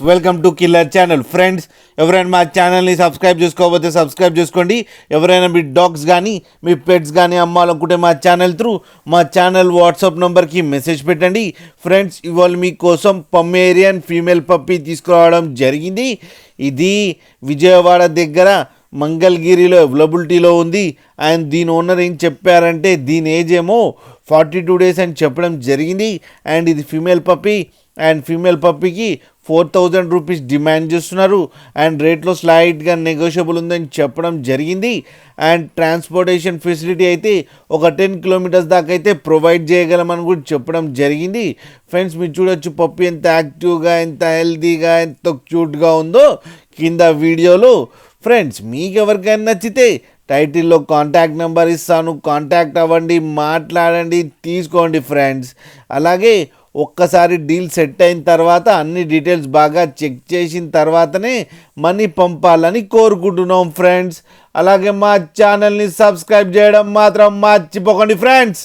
Welcome to killer channel. Friends, ఎవరైనా మా ఛానల్ని సబ్స్క్రైబ్ చేసుకోకపోతే సబ్స్క్రైబ్ చేసుకోండి. ఎవరైనా మీ డాగ్స్ కానీ మీ పెట్స్ కానీ అమ్మాలనుకుంటే మా ఛానల్ త్రూ మా ఛానల్ వాట్సాప్ నెంబర్కి మెసేజ్ పెట్టండి. ఫ్రెండ్స్, ఇవాళ మీకోసం పమ్మేరియన్ ఫీమేల్ పప్పీ తీసుకురావడం జరిగింది. ఇది విజయవాడ దగ్గర మంగళగిరిలో అవైలబిలిటీలో ఉంది. అండ్ దీని ఓనర్ ఏం చెప్పారంటే దీని ఏజ్ ఏమో 42 days అని చెప్పడం జరిగింది. అండ్ ఇది ఫీమేల్ పప్పీ. అండ్ ఫీమేల్ పప్పీకి 4,000 రూపీస్ డిమాండ్ చేస్తున్నారు. అండ్ రేట్లో స్లైట్గా నెగోషియబుల్ ఉందని చెప్పడం జరిగింది. అండ్ ట్రాన్స్పోర్టేషన్ ఫెసిలిటీ అయితే ఒక 10 kilometers దాకా అయితే ప్రొవైడ్ చేయగలమని కూడా చెప్పడం జరిగింది. ఫ్రెండ్స్, మీరు చూడొచ్చు పప్పీ ఎంత యాక్టివ్గా, ఎంత హెల్తీగా, ఎంత క్యూట్గా ఉందో కింద వీడియోలో. ఫ్రెండ్స్, మీకు ఎవరికైనా నచ్చితే టైటిల్లో కాంటాక్ట్ నెంబర్ ఇస్తాను, కాంటాక్ట్ అవ్వండి, మాట్లాడండి, తీసుకోండి ఫ్రెండ్స్. అలాగే ఒక్కసారి డీల్ సెట్ అయిన తర్వాత అన్ని డీటెయిల్స్ బాగా చెక్ చేసిన తర్వాతనే మనీ పంపాలని కోరుకుంటున్నాం ఫ్రెండ్స్. అలాగే మా ఛానల్ని సబ్స్క్రైబ్ చేయడం మాత్రం మర్చిపోకండి ఫ్రెండ్స్.